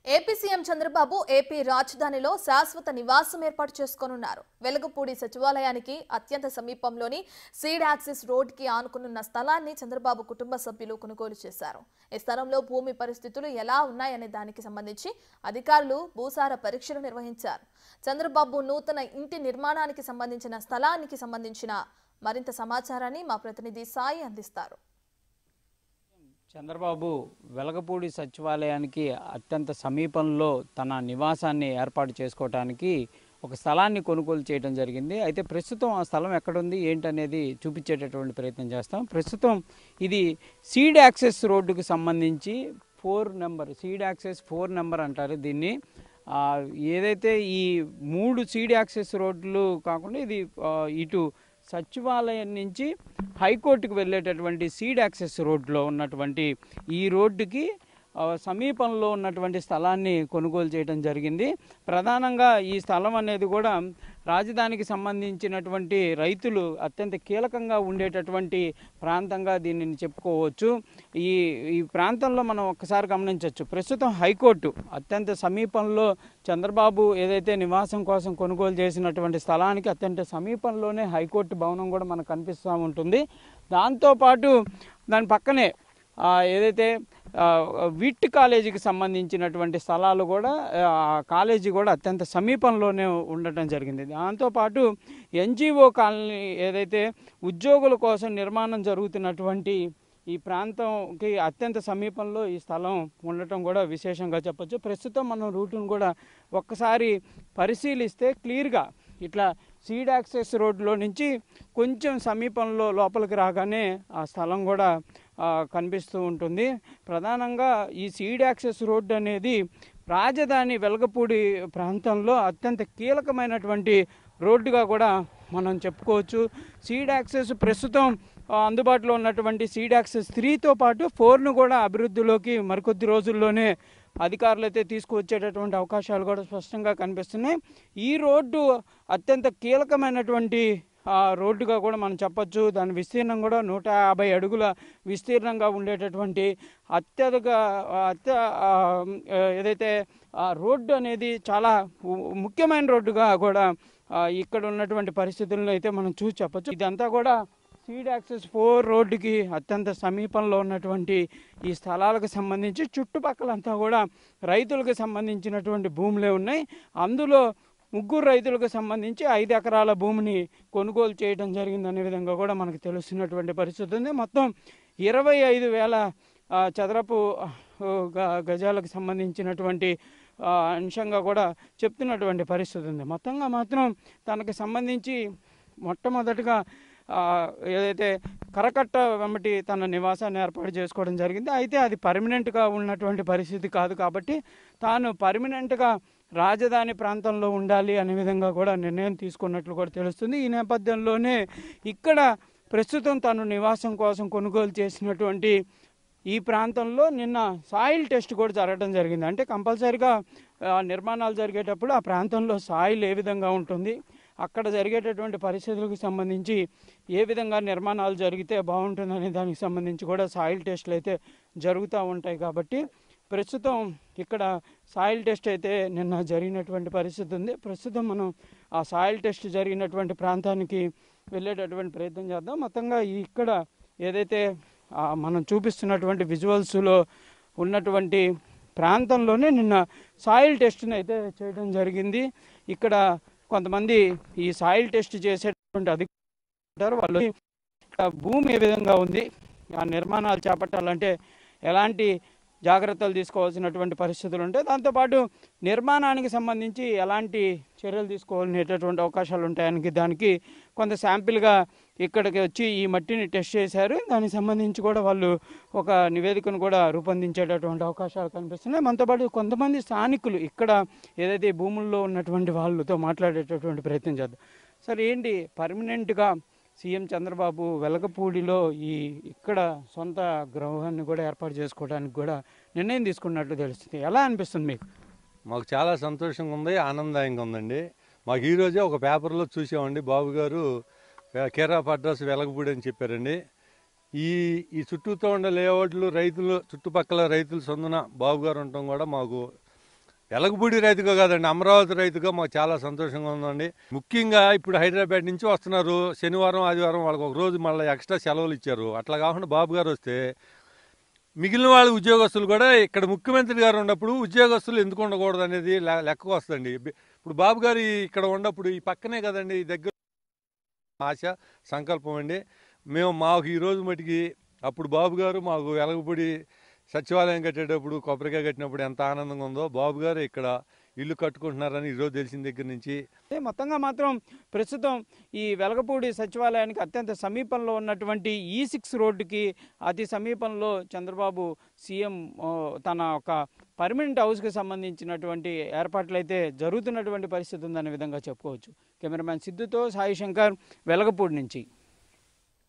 AP CM Chandrababu AP రాజధానిలో శాశ్వత నివాసం ఏర్పాటు చేసుకోనున్నారు. వెలగపూడి సచివాలయానికి అత్యంత సమీపంలోని సీడ్ యాక్సిస్ రోడ్కి ఆనుకున్న స్థలాన్ని చంద్రబాబు కుటుంబ సభ్యులు కొనుగోలు చేశారు. ఈ స్థలంలో భూమి పరిస్థితులు ఎలా ఉన్నాయనే దానికి సంబంధించి అధికారులు భూసార పరీక్షలు నిర్వహించారు. చంద్రబాబు నూతన ఇంటి నిర్మాణానికి సంబంధించిన స్థలానికి సంబంధించిన మరింత సమాచారాన్ని మా ప్రతినిధి సాయి అందిస్తారు. చంద్రబాబు వెలగపూడి సచివాలయానికి అత్యంత సమీపంలో తన నివాసాన్ని ఏర్పాటు చేసుకోవడానికి ఒక స్థలాన్ని కొనుగోలు చేయడం జరిగింది. అయితే ప్రస్తుతం ఆ స్థలం ఎక్కడుంది ఏంటనేది చూపించేటటువంటి ప్రయత్నం చేస్తాం. ప్రస్తుతం ఇది సీడ్ యాక్సెస్ రోడ్డుకు సంబంధించి 4 నెంబర్ సీడ్ యాక్సెస్ 4 నెంబర్ అంటారు దీన్ని. ఏదైతే ఈ 3 సీడ్ యాక్సెస్ రోడ్లు కాకుండా ఇది ఇటు సచివాలయం నుంచి హైకోర్టుకు వెళ్ళేటటువంటి సీడ్ యాక్సెస్ రోడ్లో ఉన్నటువంటి ఈ రోడ్డుకి సమీపంలో ఉన్నటువంటి స్థలాన్ని కొనుగోలు చేయడం జరిగింది. ప్రధానంగా ఈ స్థలం అనేది కూడా రాజధానికి సంబంధించినటువంటి రైతులు అత్యంత కీలకంగా ఉండేటటువంటి ప్రాంతంగా దీనిని చెప్పుకోవచ్చు. ఈ ప్రాంతంలో మనం ఒక్కసారి గమనించవచ్చు. ప్రస్తుతం హైకోర్టు అత్యంత సమీపంలో చంద్రబాబు ఏదైతే నివాసం కోసం కొనుగోలు చేసినటువంటి స్థలానికి అత్యంత సమీపంలోనే హైకోర్టు భవనం కూడా మనకు కనిపిస్తూ ఉంటుంది. దాంతోపాటు దాని పక్కనే ఏదైతే విట్ కాలేజీకి సంబంధించినటువంటి స్థలాలు కూడా కాలేజీ కూడా అత్యంత సమీపంలోనే ఉండటం జరిగింది. దాంతోపాటు ఎన్జిఓ కాలనీ ఏదైతే ఉద్యోగుల కోసం నిర్మాణం జరుగుతున్నటువంటి ఈ ప్రాంతంకి అత్యంత సమీపంలో ఈ స్థలం ఉండటం కూడా విశేషంగా చెప్పచ్చు. ప్రస్తుతం మనం రూటును కూడా ఒక్కసారి పరిశీలిస్తే క్లియర్గా ఇట్లా సీడ్ యాక్సెస్ రోడ్లో నుంచి కొంచెం సమీపంలో లోపలికి రాగానే ఆ స్థలం కూడా కనిపిస్తూ ఉంటుంది. ప్రధానంగా ఈ సీడ్ యాక్సెస్ రోడ్డు అనేది రాజధాని వెలగపూడి ప్రాంతంలో అత్యంత కీలకమైనటువంటి రోడ్డుగా కూడా మనం చెప్పుకోవచ్చు. సీడ్ యాక్సెస్ ప్రస్తుతం అందుబాటులో ఉన్నటువంటి సీడ్ యాక్సెస్ 3తో పాటు 4ను కూడా అభివృద్ధిలోకి మరికొద్ది రోజుల్లోనే అధికారులు అయితే తీసుకువచ్చేటటువంటి అవకాశాలు కూడా స్పష్టంగా కనిపిస్తున్నాయి. ఈ రోడ్డు అత్యంత కీలకమైనటువంటి రోడ్డుగా కూడా మనం చెప్పచ్చు. దాని విస్తీర్ణం కూడా 150 అడుగుల విస్తీర్ణంగా ఉండేటటువంటి ఏదైతే రోడ్డు అనేది చాలా ముఖ్యమైన రోడ్డుగా కూడా ఇక్కడ ఉన్నటువంటి పరిస్థితులను అయితే మనం చూసి చెప్పచ్చు. ఇదంతా కూడా సీడ్ యాక్సెస్ 4 రోడ్డుకి అత్యంత సమీపంలో ఉన్నటువంటి ఈ స్థలాలకు సంబంధించి చుట్టుపక్కలంతా కూడా రైతులకు సంబంధించినటువంటి భూములే ఉన్నాయి. అందులో 3 రైతులకు సంబంధించి 5 ఎకరాల భూమిని కొనుగోలు చేయడం జరిగిందనే విధంగా కూడా మనకు తెలుస్తున్నటువంటి పరిస్థితి ఉంది. మొత్తం 25,000 చదరపు గజాలకు సంబంధించినటువంటి అంశంగా కూడా చెప్తున్నటువంటి పరిస్థితి ఉంది. మొత్తంగా మాత్రం తనకు సంబంధించి మొట్టమొదటిగా ఏదైతే కరకట్ట వెంబటి తన నివాసాన్ని ఏర్పాటు చేసుకోవడం జరిగింది. అయితే అది పర్మనెంట్గా ఉన్నటువంటి పరిస్థితి కాదు కాబట్టి తాను పర్మనెంట్గా రాజధాని ప్రాంతంలో ఉండాలి అనే విధంగా కూడా నిర్ణయం తీసుకున్నట్లు కూడా తెలుస్తుంది. ఈ నేపథ్యంలోనే ఇక్కడ ప్రస్తుతం తను నివాసం కోసం కొనుగోలు చేసినటువంటి ఈ ప్రాంతంలో నిన్న సాయిల్ టెస్ట్ కూడా జరగడం జరిగింది. అంటే కంపల్సరీగా నిర్మాణాలు జరిగేటప్పుడు ఆ ప్రాంతంలో సాయిల్ ఏ విధంగా ఉంటుంది, అక్కడ జరిగేటటువంటి పరిస్థితులకు సంబంధించి ఏ విధంగా నిర్మాణాలు జరిగితే బాగుంటుందనే దానికి సంబంధించి కూడా సాయిల్ టెస్టులు అయితే జరుగుతూ ఉంటాయి. కాబట్టి ప్రస్తుతం ఇక్కడ సాయిల్ టెస్ట్ అయితే నిన్న జరిగినటువంటి పరిస్థితి ఉంది. ప్రస్తుతం మనం ఆ సాయిల్ టెస్ట్ జరిగినటువంటి ప్రాంతానికి వెళ్ళేటటువంటి ప్రయత్నం చేద్దాం. మొత్తంగా ఇక్కడ ఏదైతే మనం చూపిస్తున్నటువంటి విజువల్స్లో ఉన్నటువంటి ప్రాంతంలోనే నిన్న సాయిల్ టెస్ట్ని అయితే చేయడం జరిగింది. ఇక్కడ కొంతమంది ఈ సాయిల్ టెస్ట్ చేసేటువంటి అధికారులు వాళ్ళు భూమి ఏ విధంగా ఉంది, ఆ నిర్మాణాలు చేపట్టాలంటే ఎలాంటి జాగ్రత్తలు తీసుకోవాల్సినటువంటి పరిస్థితులు ఉంటాయి, దాంతోపాటు నిర్మాణానికి సంబంధించి ఎలాంటి చర్యలు తీసుకోవాలనేటటువంటి అవకాశాలు ఉంటాయని దానికి కొంత శాంపిల్గా ఇక్కడికి వచ్చి ఈ మట్టిని టెస్ట్ చేశారు. దానికి సంబంధించి కూడా వాళ్ళు ఒక నివేదికను కూడా రూపొందించేటటువంటి అవకాశాలు కనిపిస్తున్నాయి. మనతో పాటు కొంతమంది స్థానికులు ఇక్కడ ఏదైతే భూముల్లో ఉన్నటువంటి వాళ్ళతో మాట్లాడేటటువంటి ప్రయత్నం చేద్దాం. సార్, ఏంటి పర్మనెంట్గా సీఎం చంద్రబాబు వెలగపూడిలో ఇక్కడ సొంత గృహాన్ని కూడా ఏర్పాటు చేసుకోవడానికి కూడా నిర్ణయం తీసుకున్నట్లు తెలుస్తుంది. ఎలా అనిపిస్తుంది మీకు? మాకు చాలా సంతోషంగా ఉంది, ఆనందదాయంగా ఉందండి. మాకు ఈరోజే ఒక పేపర్లో చూసామండి, బాబు గారు కేర్ ఆఫ్ అడ్రస్ వెలగపూడి అని చెప్పారండి. ఈ చుట్టూతో ఉండే లేఅవుట్లు రైతులు చుట్టుపక్కల రైతులు సొందున బాబు గారు ఉండటం కూడా మాకు వెలగపూడి రైతుగా కాదండి, అమరావతి రైతుగా మాకు చాలా సంతోషంగా ఉందండి. ముఖ్యంగా ఇప్పుడు హైదరాబాద్ నుంచి వస్తున్నారు, శనివారం ఆదివారం వాళ్ళకి ఒక రోజు మళ్ళీ ఎక్స్ట్రా సెలవులు ఇచ్చారు. అట్లా కాకుండా బాబు గారు వస్తే మిగిలిన వాళ్ళ ఉద్యోగస్తులు కూడా ఇక్కడ ముఖ్యమంత్రి గారు ఉన్నప్పుడు ఉద్యోగస్తులు ఎందుకు ఉండకూడదు అనేది లెక్కకు వస్తుంది. ఇప్పుడు బాబు గారు ఇక్కడ ఉన్నప్పుడు ఈ పక్కనే కదండి, ఈ దగ్గర ఆశ సంకల్పం అండి. మాకు ఈరోజు మటుకి అప్పుడు బాబు గారు మాకు వెలగపూడి సచివాలయం కట్టేటప్పుడు కొబ్బరికాయ కట్టినప్పుడు ఎంత ఆనందంగా ఉందో, బాబు గారు ఇక్కడ ఇల్లు కట్టుకుంటున్నారని ఈరోజు తెలిసిన దగ్గర నుంచి. మొత్తంగా మాత్రం ప్రస్తుతం ఈ వెలగపూడి సచివాలయానికి అత్యంత సమీపంలో ఉన్నటువంటి E6 రోడ్డుకి అతి సమీపంలో చంద్రబాబు సీఎం తన ఒక పర్మనెంట్ హౌస్కి సంబంధించినటువంటి ఏర్పాట్లు అయితే జరుగుతున్నటువంటి పరిస్థితి ఉందనే విధంగా చెప్పుకోవచ్చు. కెమెరామ్యాన్ సిద్ధుతో సాయి శంకర్, వెలగపూడి నుంచి.